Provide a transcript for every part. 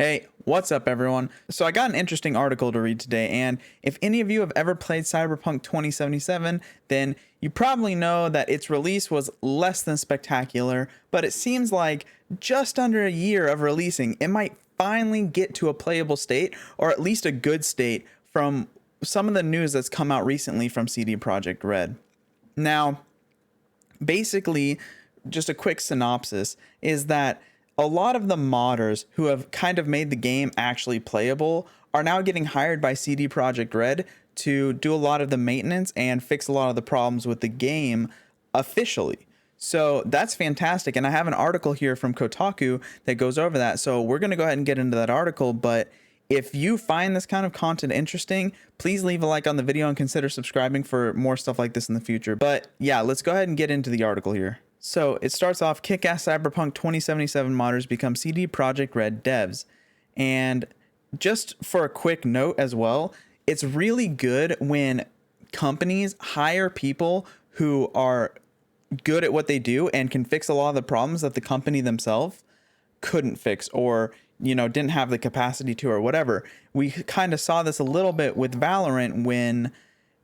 Hey, what's up everyone? So I got an interesting article to read today, and if any of you have ever played Cyberpunk 2077, then you probably know that its release was less than spectacular, but it seems like just under a year of releasing, it might finally get to a playable state, or at least a good state, from some of the news that's come out recently from CD Projekt Red. Now, basically, just a quick synopsis is that a lot of the modders who have kind of made the game actually playable are now getting hired by CD Projekt Red to do a lot of the maintenance and fix a lot of the problems with the game officially. So that's fantastic. And I have an article here from Kotaku that goes over that. So we're going to go ahead and get into that article. But if you find this kind of content interesting, please leave a like on the video and consider subscribing for more stuff like this in the future. But yeah, let's go ahead and get into the article here. So it starts off, Kickass Cyberpunk 2077 modders become CD Projekt Red devs. And just for a quick note as well, it's really good when companies hire people who are good at what they do and can fix a lot of the problems that the company themselves couldn't fix, or didn't have the capacity to, or whatever. We kind of saw this a little bit with Valorant, when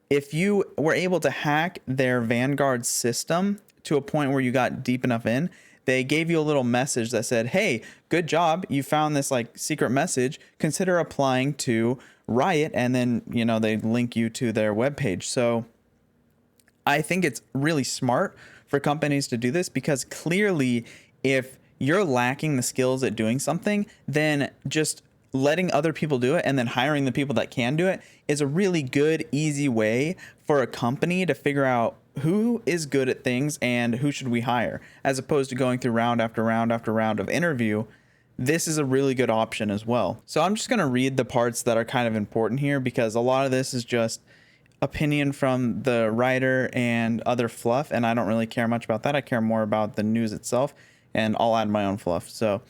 if you were able to hack their Vanguard system to a point where you got deep enough in, they gave you a little message that said, hey, good job, you found this like secret message, consider applying to Riot, and then they link you to their webpage. So I think it's really smart for companies to do this, because clearly if you're lacking the skills at doing something, then just letting other people do it and then hiring the people that can do it is a really good, easy way for a company to figure out who is good at things and who should we hire, as opposed to going through round after round after round of interview. This is a really good option as well. So I'm just going to read the parts that are kind of important here, because a lot of this is just opinion from the writer and other fluff, and I don't really care much about that. I care more about the news itself, and I'll add my own fluff. So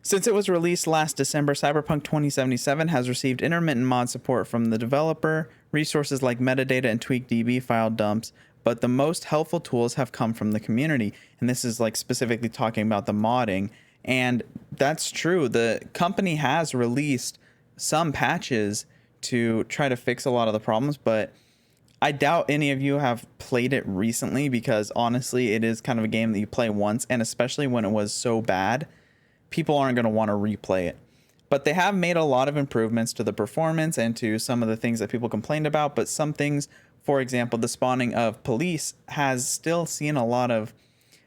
since it was released last December, Cyberpunk 2077 has received intermittent mod support from the developer, resources like metadata and tweakdb file dumps, but the most helpful tools have come from the community. And this is like specifically talking about the modding. And that's true. The company has released some patches to try to fix a lot of the problems, but I doubt any of you have played it recently, because honestly, it is kind of a game that you play once, and especially when it was so bad, people aren't going to want to replay it. But they have made a lot of improvements to the performance and to some of the things that people complained about. But some things, for example, the spawning of police has still seen a lot of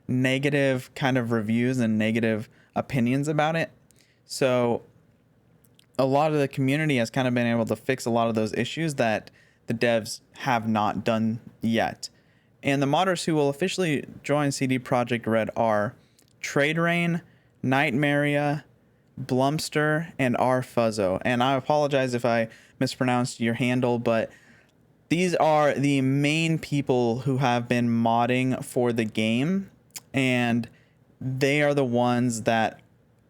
negative kind of reviews and negative opinions about it. So a lot of the community has kind of been able to fix a lot of those issues that the devs have not done yet. And the modders who will officially join CD Projekt Red are Trade Rain, Nightmaria, Blumster, and R Fuzzo. And I apologize if I mispronounced your handle, but these are the main people who have been modding for the game, and they are the ones that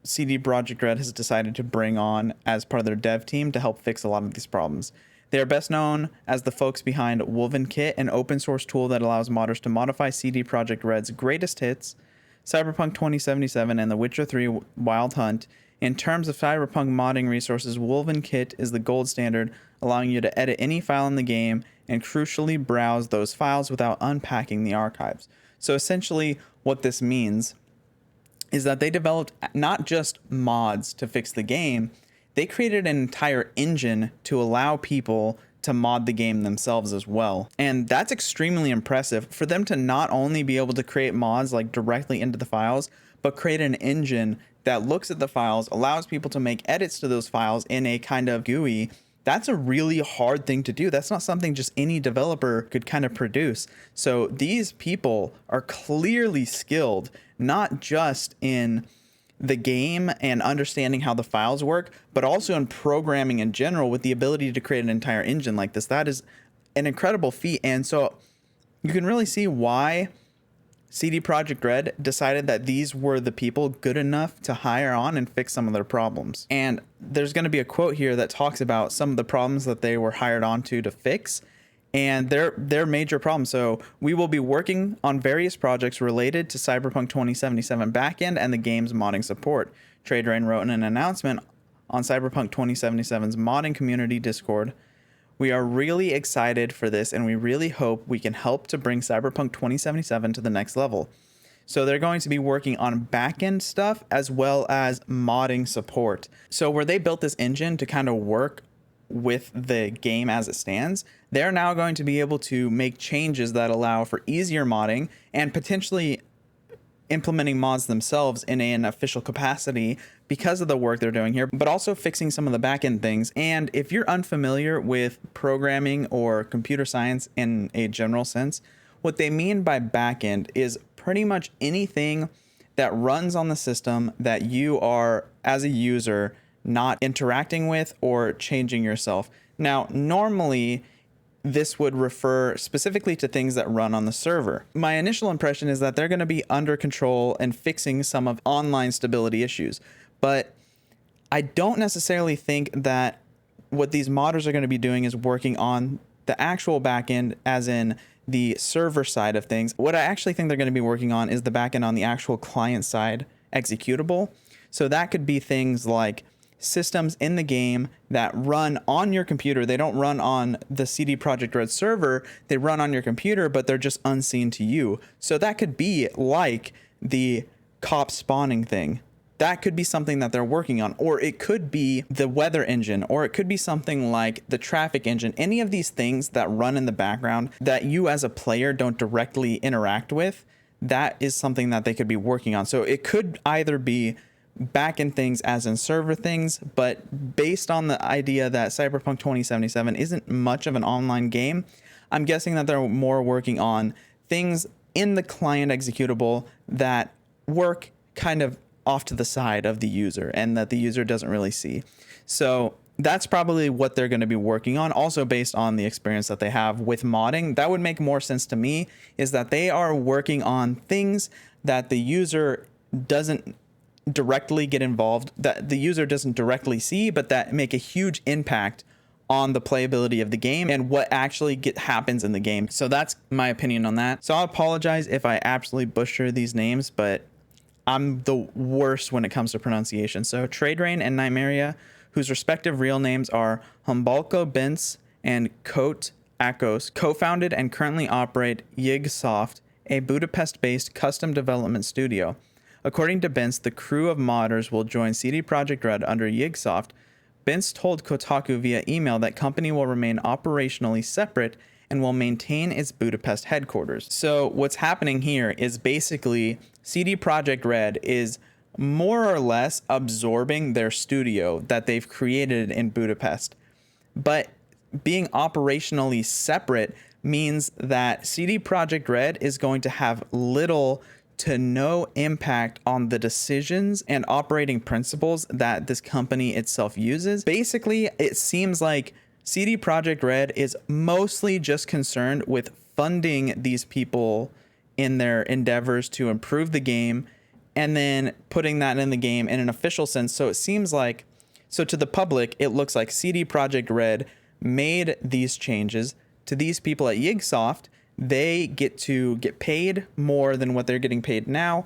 CD Projekt Red has decided to bring on as part of their dev team to help fix a lot of these problems. They are best known as the folks behind Woven Kit, an open source tool that allows modders to modify CD Projekt Red's greatest hits, Cyberpunk 2077 and The Witcher 3 Wild Hunt. In terms of Cyberpunk modding resources, Woven Kit is the gold standard, allowing you to edit any file in the game and crucially browse those files without unpacking the archives. So essentially what this means is that they developed not just mods to fix the game, they created an entire engine to allow people to mod the game themselves as well. And that's extremely impressive for them to not only be able to create mods like directly into the files, but create an engine that looks at the files, allows people to make edits to those files in a kind of GUI. That's a really hard thing to do. That's not something just any developer could kind of produce. So these people are clearly skilled, not just in the game and understanding how the files work, but also in programming in general, with the ability to create an entire engine like this. That is an incredible feat. And so you can really see why CD Projekt Red decided that these were the people good enough to hire on and fix some of their problems. And there's going to be a quote here that talks about some of the problems that they were hired on to fix, and their major problems. So we will be working on various projects related to Cyberpunk 2077 backend and the game's modding support. Trade Rain wrote in an announcement on Cyberpunk 2077's modding community Discord. We are really excited for this, and we really hope we can help to bring Cyberpunk 2077 to the next level. So they're going to be working on backend stuff as well as modding support. So where they built this engine to kind of work with the game as it stands, they're now going to be able to make changes that allow for easier modding and potentially implementing mods themselves in an official capacity because of the work they're doing here, but also fixing some of the backend things. And if you're unfamiliar with programming or computer science in a general sense, what they mean by backend is pretty much anything that runs on the system that you are, as a user, not interacting with or changing yourself. Now, normally, this would refer specifically to things that run on the server. My initial impression is that they're going to be under control and fixing some of online stability issues. But I don't necessarily think that what these modders are going to be doing is working on the actual backend, as in the server side of things. What I actually think they're going to be working on is the backend on the actual client side executable. So that could be things like systems in the game that run on your computer. They don't run on the CD Projekt Red server. They run on your computer, but they're just unseen to you. So that could be like the cop spawning thing. That could be something that they're working on, or it could be the weather engine, or it could be something like the traffic engine. Any of these things that run in the background that you as a player don't directly interact with, that is something that they could be working on. So it could either be backend things as in server things, but based on the idea that Cyberpunk 2077 isn't much of an online game, I'm guessing that they're more working on things in the client executable that work kind of off to the side of the user and that the user doesn't really see. So that's probably what they're going to be working on. Also based on the experience that they have with modding, that would make more sense to me, is that they are working on things that the user doesn't directly get involved, that the user doesn't directly see, but that make a huge impact on the playability of the game and what actually happens in the game. So that's my opinion on that. So I'll apologize if I absolutely butcher these names, but I'm the worst when it comes to pronunciation. So Trade and Nymeria, whose respective real names are Humbalco Bence and Kote Akos, co-founded and currently operate Yigsoft, a Budapest-based custom development studio. According to Bence, the crew of modders will join CD Projekt Red under Yigsoft. Bence told Kotaku via email that company will remain operationally separate and will maintain its Budapest headquarters. So what's happening here is basically CD Projekt Red is more or less absorbing their studio that they've created in Budapest. But being operationally separate means that CD Projekt Red is going to have little to no impact on the decisions and operating principles that this company itself uses. Basically, it seems like CD Projekt Red is mostly just concerned with funding these people in their endeavors to improve the game and then putting that in the game in an official sense. So it seems like, so to the public, it looks like CD Projekt Red made these changes to these people at Yigsoft. They get to get paid more than what they're getting paid now,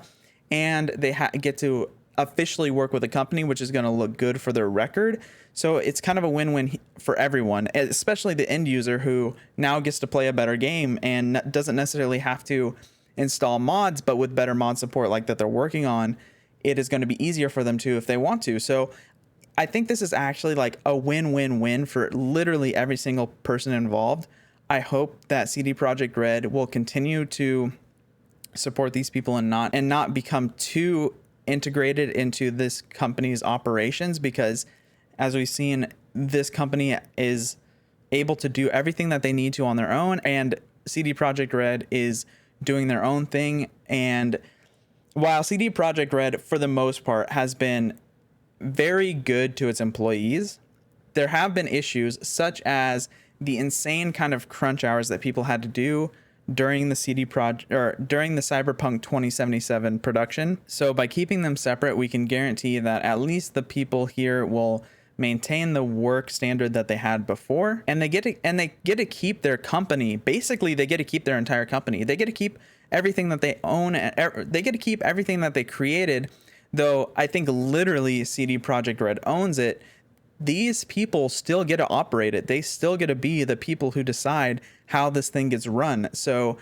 and they get to officially work with a company, which is going to look good for their record. So it's kind of a win-win for everyone, especially the end user who now gets to play a better game and doesn't necessarily have to install mods, but with better mod support like that they're working on, it is going to be easier for them to if they want to. So I think this is actually like a win-win-win for literally every single person involved. I hope that CD Projekt Red will continue to support these people and not become too integrated into this company's operations, because as we've seen, this company is able to do everything that they need to on their own, and CD Projekt Red is doing their own thing. And while CD Projekt Red, for the most part, has been very good to its employees, there have been issues such as the insane kind of crunch hours that people had to do during the during the Cyberpunk 2077 production. So by keeping them separate, we can guarantee that at least the people here will maintain the work standard that they had before, and they get to keep their company. Basically, they get to keep their entire company. They get to keep everything that they own. They get to keep everything that they created. though I think literally CD Projekt Red owns it, these people still get to operate it. They still get to be the people who decide how this thing gets run. So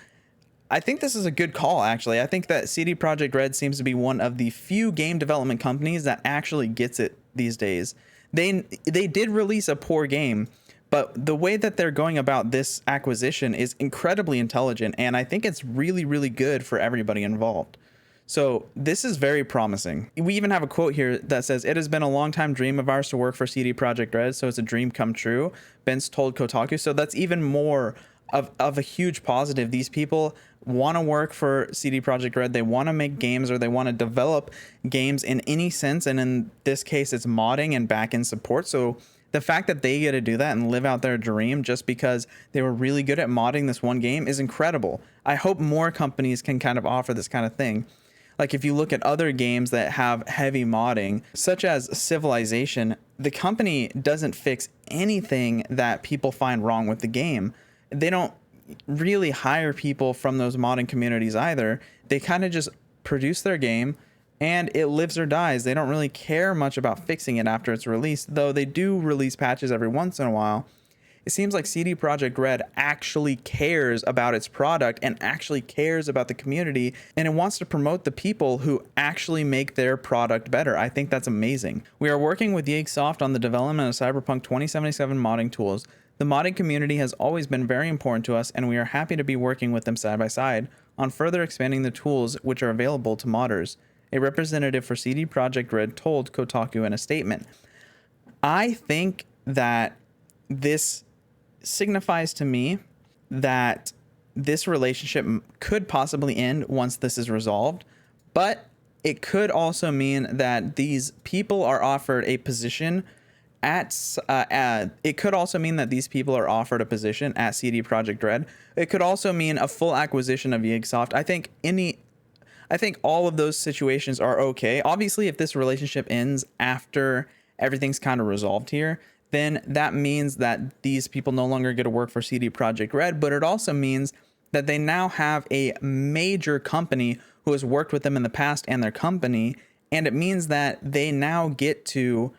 I think this is a good call, actually. I think that CD Projekt Red seems to be one of the few game development companies that actually gets it these days. They did release a poor game, but the way that they're going about this acquisition is incredibly intelligent, and I think it's really, really good for everybody involved. So this is very promising. We even have a quote here that says, "It has been a long time dream of ours to work for CD Projekt Red, so it's a dream come true," Benz told Kotaku. So that's even more of a huge positive. These people want to work for CD Projekt Red. They want to make games, or they want to develop games in any sense. And in this case, it's modding and back-end support. So the fact that they get to do that and live out their dream just because they were really good at modding this one game is incredible. I hope more companies can kind of offer this kind of thing. Like if you look at other games that have heavy modding, such as Civilization, the company doesn't fix anything that people find wrong with the game. They don't really hire people from those modding communities either. They kind of just produce their game and it lives or dies. They don't really care much about fixing it after it's released, though they do release patches every once in a while. It seems like CD Projekt Red actually cares about its product and actually cares about the community, and it wants to promote the people who actually make their product better. I think that's amazing. We are working with Yegsoft on the development of Cyberpunk 2077 modding tools. The modding community has always been very important to us, and we are happy to be working with them side by side on further expanding the tools which are available to modders, a representative for CD Projekt Red told Kotaku in a statement. I think that this signifies to me that this relationship could possibly end once this is resolved, but it could also mean that these people are offered a position it could also mean that these people are offered a position at CD Projekt Red. It could also mean a full acquisition of Yegsoft. I think all of those situations are okay. Obviously, if this relationship ends after everything's kind of resolved here, then that means that these people no longer get to work for CD Projekt Red, but it also means that they now have a major company who has worked with them in the past and their company, and it means that they now get to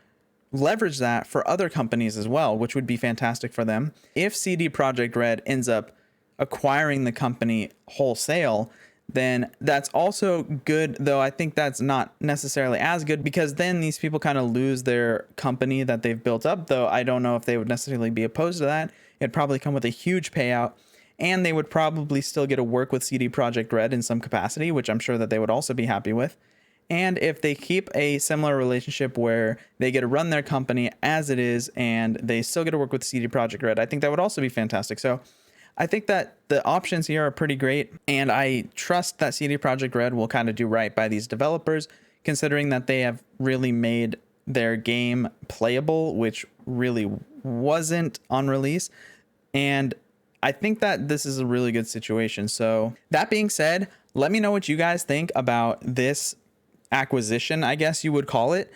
leverage that for other companies as well, which would be fantastic for them. If CD Projekt Red ends up acquiring the company wholesale, then that's also good, though I think that's not necessarily as good, because then these people kind of lose their company that they've built up, though I don't know if they would necessarily be opposed to that. It'd probably come with a huge payout, and they would probably still get to work with CD Projekt Red in some capacity, which I'm sure that they would also be happy with. And if they keep a similar relationship where they get to run their company as it is and they still get to work with CD Projekt Red, I think that would also be fantastic. So I think that the options here are pretty great, and I trust that CD Projekt Red will kind of do right by these developers, considering that they have really made their game playable, which really wasn't on release. And I think that this is a really good situation. So that being said, let me know what you guys think about this acquisition, I guess you would call it,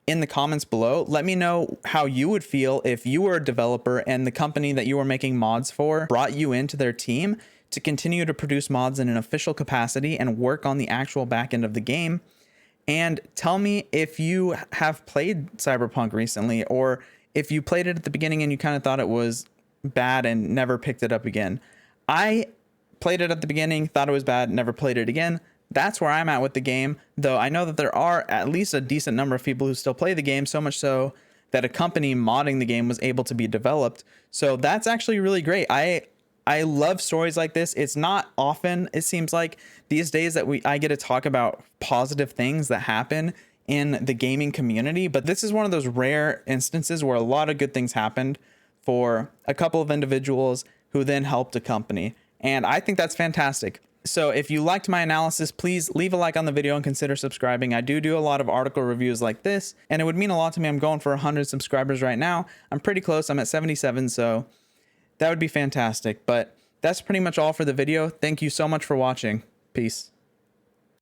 in the comments below. Let me know how you would feel if you were a developer and the company that you were making mods for brought you into their team to continue to produce mods in an official capacity and work on the actual back end of the game. And tell me if you have played Cyberpunk recently, or if you played it at the beginning and you kind of thought it was bad and never picked it up again. I played it at the beginning, thought it was bad, never played it again. That's where I'm at with the game, though I know that there are at least a decent number of people who still play the game, so much so that a company modding the game was able to be developed. So that's actually really great. I love stories like this. It's not often, it seems like, these days that I get to talk about positive things that happen in the gaming community, but this is one of those rare instances where a lot of good things happened for a couple of individuals who then helped a company. And I think that's fantastic. So if you liked my analysis, please leave a like on the video and consider subscribing. I do a lot of article reviews like this, and it would mean a lot to me. I'm going for 100 subscribers right now. I'm pretty close. I'm at 77, so that would be fantastic. But that's pretty much all for the video. Thank you so much for watching. Peace.